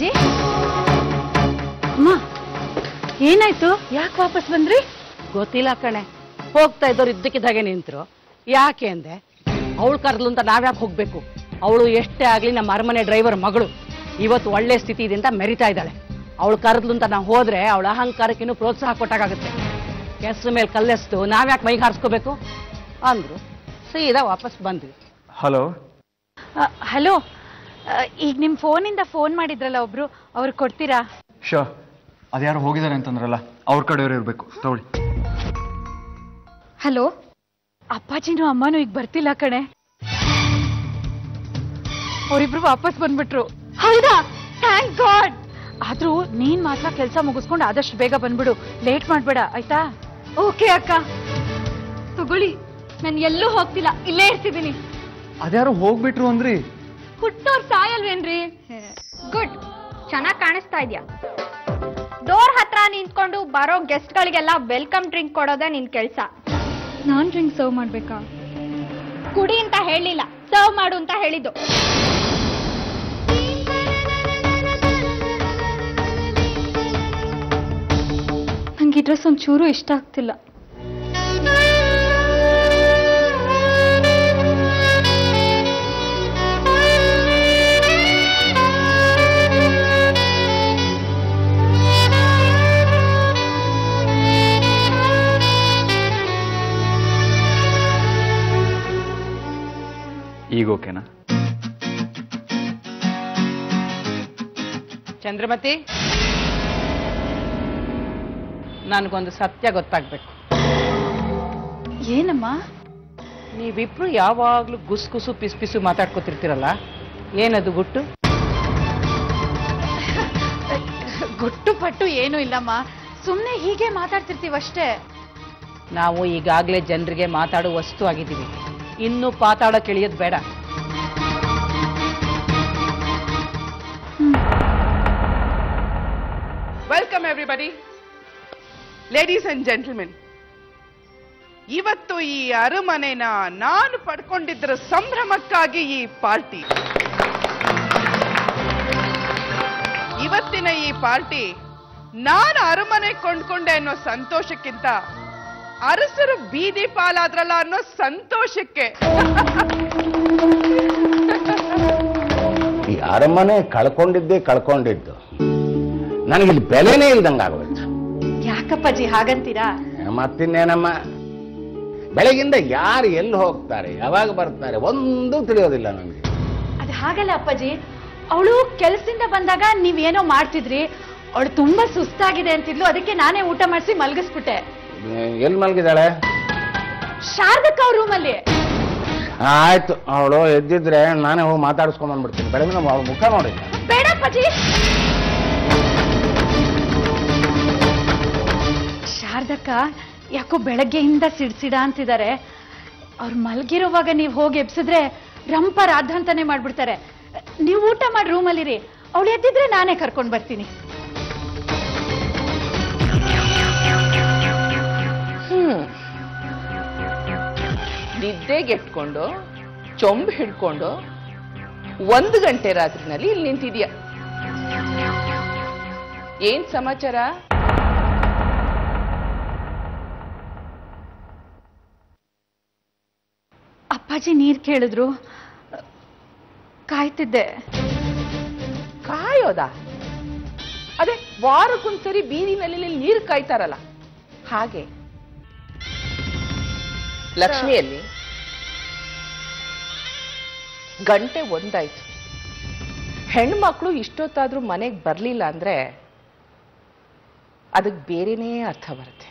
ಅಪ್ಪಾಜಿ ಅಮ್ಮ ಏನಾಯ್ತು ಯಾಕೆ ವಾಪಸ್ ಬಂದ್ರಿ ಗೊತ್ತಿಲ್ಲ ಕಣೆ ಹೋಗ್ತಾ ಇದ್ದವ್ರು ಇದ್ದಕ್ಕಿದ್ದಾಗೆ ನಿಂತರು ಯಾಕೆ ಅಂದೆ ಅವಳು ಕರೆದ್ಲು ಅಂತ ನಾವ್ಯಾಕೆ ಹೋಗ್ಬೇಕು ಅವಳು ಎಷ್ಟೇ ಆಗ್ಲಿ ನಮ್ಮ ಅರಮನೆ ಡ್ರೈವರ್ ಮಗಳು ಇವತ್ತು ಒಳ್ಳೆ ಸ್ಥಿತಿ ಇದೆ ಅಂತ ಮೆರಿತಾ ಇದ್ದಾಳೆ ಅವಳು ಕರೆದ್ಲು ಅಂತ ನಾವು ಹೋದ್ರೆ ಅವಳ ಅಹಂಕಾರಕ್ಕಿನ್ನೂ ಪ್ರೋತ್ಸಾಹ ಕೊಟ್ಟಾಗುತ್ತೆ ಕೆಸರ ಮೇಲೆ ಕಲ್ಲೆಸ್ತು ನಾವ್ಯಾಕೆ ಮೈಗೆ ಹಾರಿಸ್ಕೋಬೇಕು ಅಂದ್ರು ಸೀದಾ ವಾಪಸ್ ಬಂದ್ವಿ ಹಲೋ ಹಲೋ ಈಗ ನಿಮ್ ಫೋನಿಂದ ಫೋನ್ ಮಾಡಿದ್ರಲ್ಲ ಒಬ್ರು ಅವ್ರು ಕೊಡ್ತೀರಾ ಶೋ ಅದ್ಯಾರು ಹೋಗಿದ್ದಾರೆ ಅಂತಂದ್ರಲ್ಲ ಅವ್ರ ಕಡೆಯವರು ಇರ್ಬೇಕು ತಗೊಳ್ಳಿ ಹಲೋ ಅಪ್ಪಾಜಿನೂ ಅಮ್ಮನೂ ಈಗ ಬರ್ತಿಲ್ಲ ಕಣೆ ಅವರಿಬ್ರು ವಾಪಸ್ ಬಂದ್ಬಿಟ್ರು ಹೌದಾ ಥ್ಯಾಂಕ್ ಗಾಡ್ ಆದ್ರೂ ನೀನ್ ಮಾತ್ರ ಕೆಲಸ ಮುಗಿಸ್ಕೊಂಡು ಆದಷ್ಟು ಬೇಗ ಬಂದ್ಬಿಡು ಲೇಟ್ ಮಾಡ್ಬೇಡ ಆಯ್ತಾ ಓಕೆ ಅಕ್ಕ ತಗೊಳ್ಳಿ ನಾನು ಎಲ್ಲೂ ಹೋಗ್ತಿಲ್ಲ ಇಲ್ಲೇ ಇರ್ತಿದ್ದೀನಿ ಅದ್ಯಾರು ಹೋಗ್ಬಿಟ್ರು ಅಂದ್ರಿ ಹುಟ್ಟೋರ್ ಸಾಯಲ್ವೇನ್ರಿ ಗುಡ್ ಚೆನ್ನಾಗಿ ಕಾಣಿಸ್ತಾ ಇದ್ಯಾ ಡೋರ್ ಹತ್ರ ನಿಂತ್ಕೊಂಡು ಬರೋ ಗೆಸ್ಟ್ ಗಳಿಗೆಲ್ಲ ವೆಲ್ಕಮ್ ಡ್ರಿಂಕ್ ಕೊಡೋದೇ ನಿನ್ ಕೆಲ್ಸ ನಾನ್ ಡ್ರಿಂಕ್ ಸರ್ವ್ ಮಾಡ್ಬೇಕಾ ಕುಡಿ ಅಂತ ಹೇಳಿಲ್ಲ ಸರ್ವ್ ಮಾಡು ಅಂತ ಹೇಳಿದ್ದು ನಂಗೆ ಈ ಡ್ರೆಸ್ ಒಂಚೂರು ಇಷ್ಟ ಆಗ್ತಿಲ್ಲ ಈಗ ಓಕೆನಾ ಚಂದ್ರಮತಿ ನನಗೊಂದು ಸತ್ಯ ಗೊತ್ತಾಗ್ಬೇಕು ಏನಮ್ಮ ನೀವಿಬ್ರು ಯಾವಾಗ್ಲೂ ಗುಸ್ಗುಸು ಪಿಸು ಮಾತಾಡ್ಕೊತಿರ್ತೀರಲ್ಲ ಏನದು ಗುಟ್ಟು ಗುಟ್ಟು ಪಟ್ಟು ಏನೂ ಇಲ್ಲಮ್ಮ ಸುಮ್ಮನೆ ಹೀಗೆ ಮಾತಾಡ್ತಿರ್ತೀವಷ್ಟೇ ನಾವು ಈಗಾಗಲೇ ಜನರಿಗೆ ಮಾತಾಡೋ ವಸ್ತು ಆಗಿದ್ದೀವಿ ಇನ್ನು ಪಾತಾಳಕ್ಕೆ ಇಳಿಯೋದು ಬೇಡ welcome everybody ladies and gentlemen ಇವತ್ತು ಈ ಅರಮನೆನ ನಾನು ಪಡ್ಕೊಂಡಿದ್ದರ ಸಂಭ್ರಮಕ್ಕಾಗಿ ಈ ಪಾರ್ಟಿ ಇವತ್ತಿನ ಈ ಪಾರ್ಟಿ ನಾನು ಅರಮನೆ ಕೊಂಡ್ಕೊಂಡೆ ಅನ್ನೋ ಸಂತೋಷಕ್ಕಿಂತ ಅರಸರು ಬೀದಿ ಪಾಲಾದ್ರಲ್ಲ ಅನ್ನೋ ಸಂತೋಷಕ್ಕೆ ಈ ಅರಮನೆ ಕಳ್ಕೊಂಡಿದ್ದು ನನಗಿಲ್ಲಿ ಬೆಲೆನೇ ಇಲ್ದಂಗೆ ಆಗೋಯ್ತು ಯಾಕಪ್ಪಾಜಿ ಹಾಗಂತೀರಾ ಮತ್ತಿನ್ನೇನಮ್ಮ ಬೆಳಗಿಂದ ಯಾರು ಎಲ್ಲಿ ಹೋಗ್ತಾರೆ ಯಾವಾಗ ಬರ್ತಾರೆ ಒಂದು ತಿಳಿಯೋದಿಲ್ಲ ನನಗೆ ಅದು ಹಾಗಲ್ಲ ಅಪ್ಪಾಜಿ ಅವಳು ಕೆಲಸದಿಂದ ಬಂದಾಗ ನೀವೇನೋ ಮಾಡ್ತಿದ್ರಿ ಅವಳು ತುಂಬಾ ಸುಸ್ತಾಗಿದೆ ಅಂತಿದ್ಲು ಅದಕ್ಕೆ ನಾನೇ ಊಟ ಮಾಡಿಸಿ ಮಲಗಿಸ್ಬಿಟ್ಟೆ ಎಲ್ಲಿ ಮಲಗಿದಾಳೆ ಶಾರದಕ್ಕ ಅವ್ರ ರೂಮಲ್ಲಿ ಆಯ್ತು ಅವಳು ಎದ್ದಿದ್ರೆ ನಾನೇ ಹೋಗಿ ಮಾತಾಡಿಸ್ಕೊಂಡ್ ಬಂದ್ಬಿಡ್ತೀನಿ ಬೆಳಗಿನ ಅವಳ ಮುಖ ನೋಡಿ ಬೇಡ ಅಪ್ಪಾಜಿ ಶಾರದಕ್ಕ ಯಾಕೋ ಬೆಳಗ್ಗೆಯಿಂದ ಸಿಡ್ಸಿಡ ಅಂತಿದ್ದಾರೆ ಅವ್ರು ಮಲಗಿರುವಾಗ ನೀವು ಹೋಗಿ ಎಬ್ಸಿದ್ರೆ ರಂಪ ರಾಧಾಂತಾನೆ ಮಾಡ್ಬಿಡ್ತಾರೆ ನೀವು ಊಟ ಮಾಡಿ ರೂಮಲ್ಲಿರಿ ಅವಳು ಎದ್ದಿದ್ರೆ ನಾನೇ ಕರ್ಕೊಂಡು ಬರ್ತೀನಿ ನಿದ್ದೆಗೆಟ್ಕೊಂಡು ಚೊಂಬು ಹಿಡ್ಕೊಂಡು 1 ಗಂಟೆ ರಾತ್ರಿನಲ್ಲಿ ಇಲ್ಲಿ ನಿಂತಿದ್ಯಾ ಏನ್ ಸಮಾಚಾರ ಅಪ್ಪಾಜಿ ನೀರ್ ಕೇಳಿದ್ರು ಕಾಯ್ತಿದ್ದೆ ಕಾಯೋದಾ ಅದೇ ವಾರಕ್ಕೊಂದ್ಸರಿ ಬೀದಿನಲ್ಲಿ ನೀರು ಕಾಯ್ತಾರಲ್ಲ ಹಾಗೆ ಲಕ್ಷ್ಮಿಯಲ್ಲಿ ಗಂಟೆ 1 ಆಯ್ತು ಹೆಣ್ಮಕ್ಳು ಇಷ್ಟೊತ್ತಾದ್ರೂ ಮನೆಗೆ ಬರ್ಲಿಲ್ಲ ಅಂದ್ರೆ ಅದಕ್ಕೆ ಬೇರೆನೇ ಅರ್ಥ ಬರುತ್ತೆ